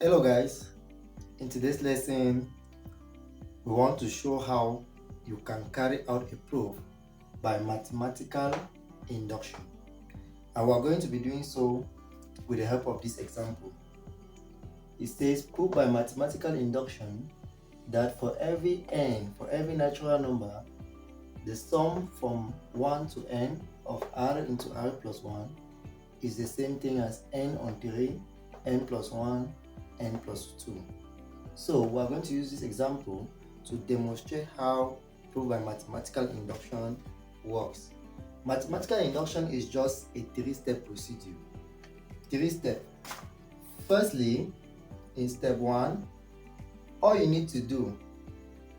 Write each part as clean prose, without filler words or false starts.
Hello guys, in today's lesson we want to show how you can carry out a proof by mathematical induction, and we're going to be doing so with the help of this example. It says prove by mathematical induction that for every n, for every natural number, the sum from 1 to n of r into r plus 1 is the same thing as n on 3, n plus 1, n plus 2. So we're going to use this example to demonstrate how proof by mathematical induction works. Mathematical induction is just a three-step procedure. Three steps. Firstly, in step 1, all you need to do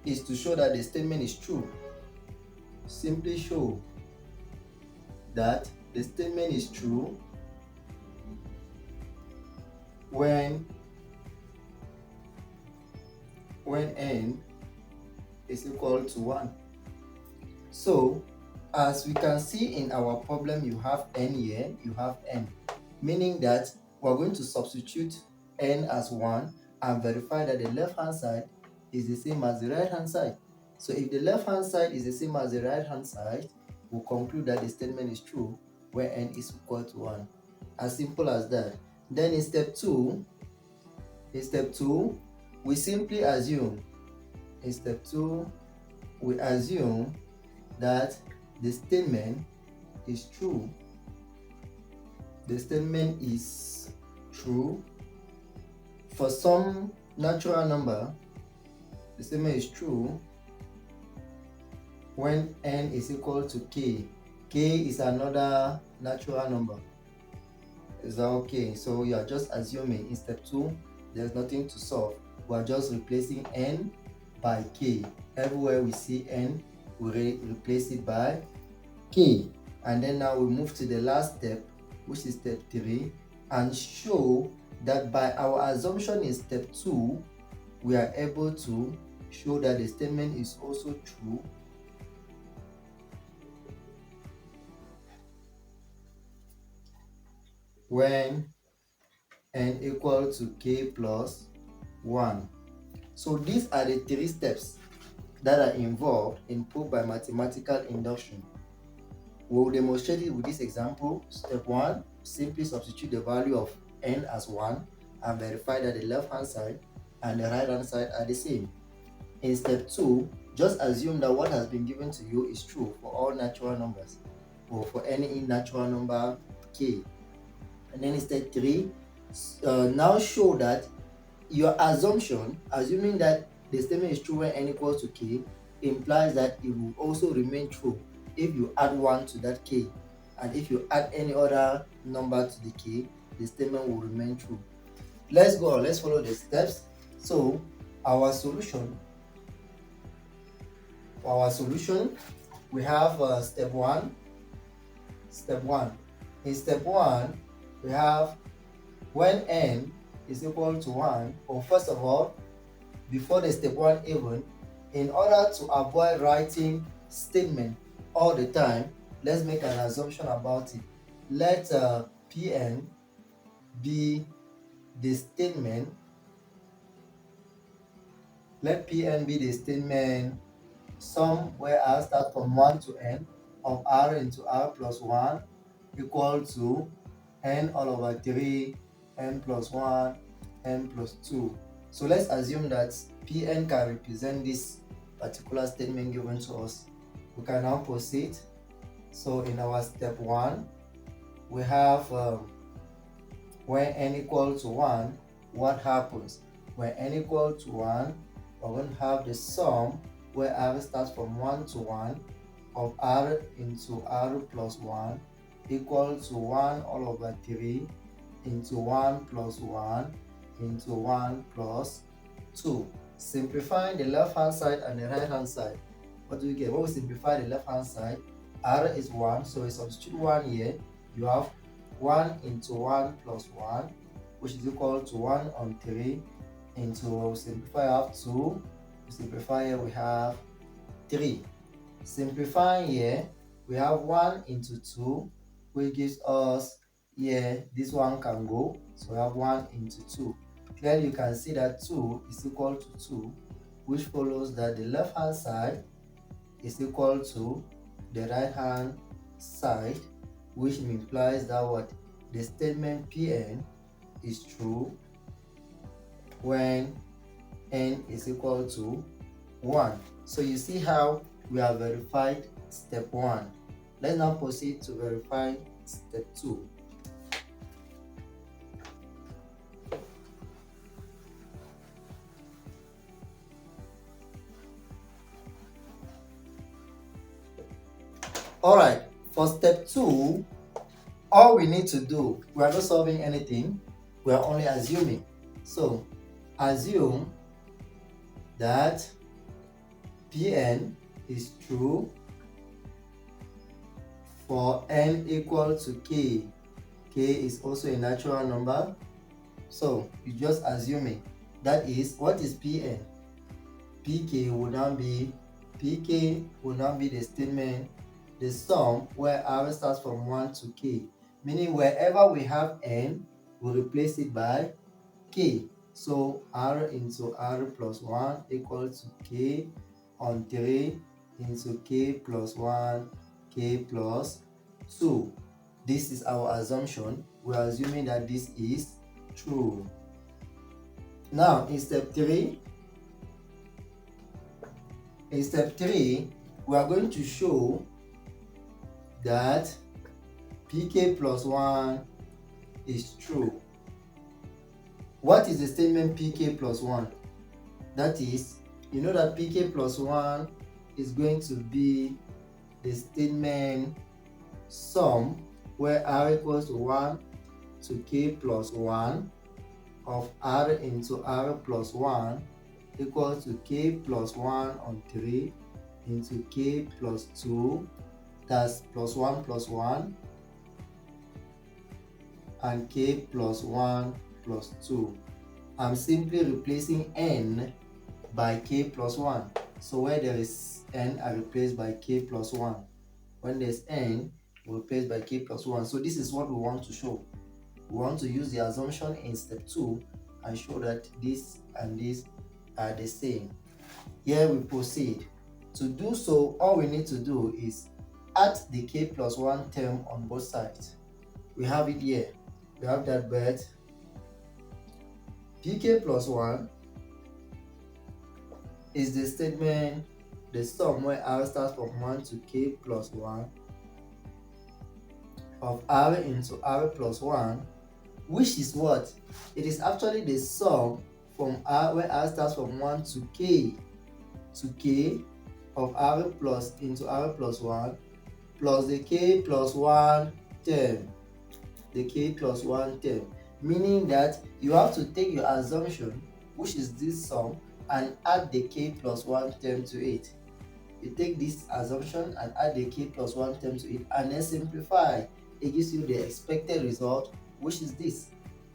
is to show that the statement is true. Simply show that the statement is true when n is equal to 1. So, as we can see in our problem, you have n here, you have n, meaning that we're going to substitute n as 1 and verify that the left hand side is the same as the right hand side. So if the left hand side is the same as the right hand side, we'll conclude that the statement is true where n is equal to 1. As simple as that. Then in step 2, we simply assume, that the statement is true. The statement is true for some natural number. The statement is true when n is equal to k. K is another natural number. Is that okay? So you are just assuming in step 2, there's nothing to solve. We are just replacing n by k. Everywhere we see n, we replace it by k. And then now we move to the last step, which is step 3, and show that by our assumption in step 2, we are able to show that the statement is also true when n equal to k plus 1. So these are the 3 steps that are involved in proof by mathematical induction. We will demonstrate it with this example. Step 1, simply substitute the value of n as 1 and verify that the left hand side and the right hand side are the same. In step 2, just assume that what has been given to you is true for all natural numbers or for any natural number k. And then in step 3, now show that your assuming that the statement is true when n equals to k, implies that it will also remain true if you add 1 to that k, and if you add any other number to the k, the statement will remain true. Let's go on, let's follow the steps. So our solution, we have step 1. In step 1, we have when n is equal to 1, or first of all, before the step 1 even, in order to avoid writing statement all the time, let's make an assumption about it. Let Pn be the statement. Let Pn be the statement sum where r starts from 1 to n of r into r plus 1 equal to n all over 3, n plus 1, n plus 2. So let's assume that Pn can represent this particular statement given to us. We can now proceed. So in our step 1, we have when n equal to 1, what happens? When n equal to 1, we're going to have the sum where r starts from 1 to 1 of r into r plus 1 equal to 1 all over 3 into 1 plus 1 into 1 plus 2. Simplifying the left hand side and the right hand side, what do we get? When we simplify the left hand side, r is 1, so we substitute 1 here. You have 1 into 1 plus 1, which is equal to 1 on 3 into, simplify, I have 2. Simplify here, we have 3. Simplifying here, we have 1 into 2, which gives us here, this one can go, so we have 1 into 2. clearly you can see that 2 is equal to 2, which follows that the left hand side is equal to the right hand side, which implies that what the statement Pn is true when n is equal to 1. So you see how we have verified step 1. Let's now proceed to verify step 2. Alright, for step 2, all we need to do, we are not solving anything, we are only assuming. So assume that Pn is true for n equal to k. K is also a natural number. So you just assume it. That is, what is Pn? Pk will now be the statement, the sum where r starts from 1 to k. Meaning wherever we have n, we replace it by k. So r into r plus 1 equal to k on 3 into k plus 1, k plus 2. This is our assumption. We are assuming that this is true. Now in step 3, we are going to show that pk plus 1 is true. What is the statement pk plus 1? That is, you know that pk plus 1 is going to be the statement sum where r equals to 1 to k plus 1 of r into r plus 1 equals to k plus 1 on 3 into k plus 2, that's plus 1 and k plus 1 plus 2. I'm simply replacing n by k plus 1. So where there is n, I replace by k plus 1. When there's n, we replace by k plus 1. So this is what we want to show. We want to use the assumption in step 2 and show that this and this are the same. Here we proceed. To do so, all we need to do is add the k plus 1 term on both sides. We have it here. We have that, but pk plus 1 is the statement, the sum where r starts from 1 to k plus 1 of r into r plus 1, which is what? It is actually the sum from r where r starts from 1 to k of r plus into r plus 1 plus the k plus 1 term. The k plus 1 term, meaning that you have to take your assumption, which is this sum, and add the k plus 1 term to it. You take this assumption and add the k plus 1 term to it, and then simplify. It gives you the expected result, which is this.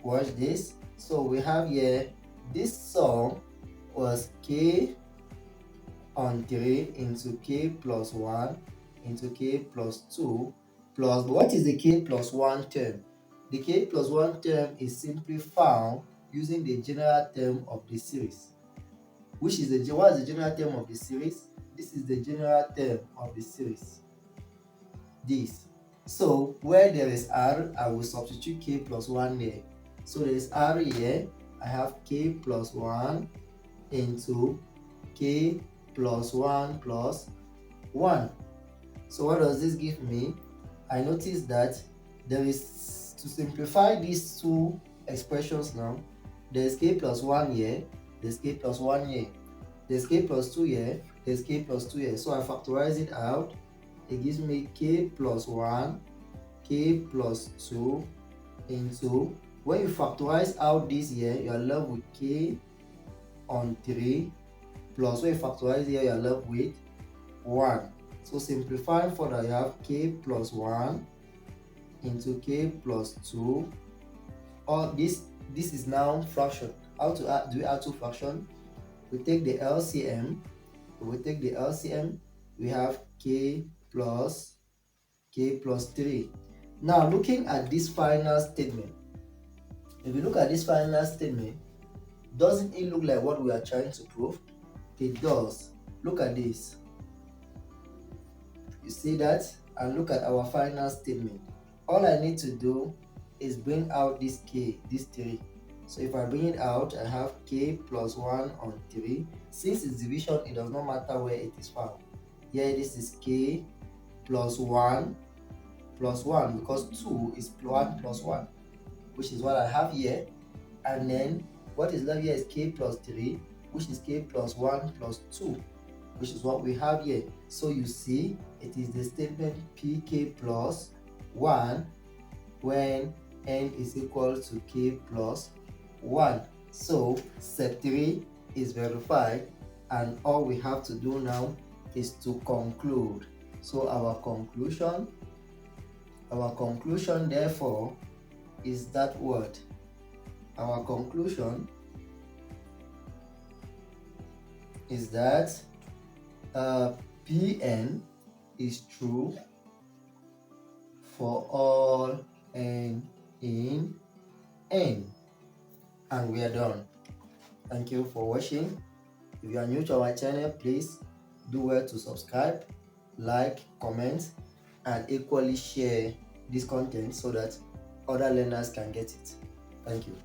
Watch this. So we have here, this sum was k on 3 into k plus 1 into k plus 2 plus, what is the k plus 1 term? The k plus 1 term is simply found using the general term of the series. What is the general term of the series? This is the general term of the series. This. So where there is r, I will substitute k plus 1 there. So there is r here. I have k plus 1 into k plus 1 plus 1. So what does this give me? I notice that there is, to simplify these two expressions now, there's k plus 1 here, there's k plus 1 here, there's k plus 2 here, there's k plus 2 here. So I factorize it out. It gives me k plus 1, k plus 2 into, when you factorize out this here, you are left with k on 3 plus, when you factorize here, you are left with 1. So simplifying further, you have k plus 1 into k plus 2. All this is now fraction. How to add, do we add two fraction? We take the LCM. We have k plus 3. Now looking at this final statement, if you look at this final statement, Doesn't it look like what we are trying to prove? It does. Look at this. You see that? And look at our final statement. All I need to do is bring out this k, this 3. So if I bring it out, I have k plus 1 on 3. Since it's division, it does not matter where it is found. Here this is k plus 1 because 2 is 1 plus 1, which is what I have here. And then what is left here is k plus 3, which is k plus 1 plus 2, which is what we have here. So you see, it is the statement pk plus 1 when n is equal to k plus 1. So set 3 is verified, and all we have to do now is to conclude. So our conclusion therefore is that what? Our conclusion is that Pn is true for all n in n. And we are done. Thank you for watching. If you are new to our channel, please do well to subscribe, like, comment, and equally share this content so that other learners can get it. Thank you.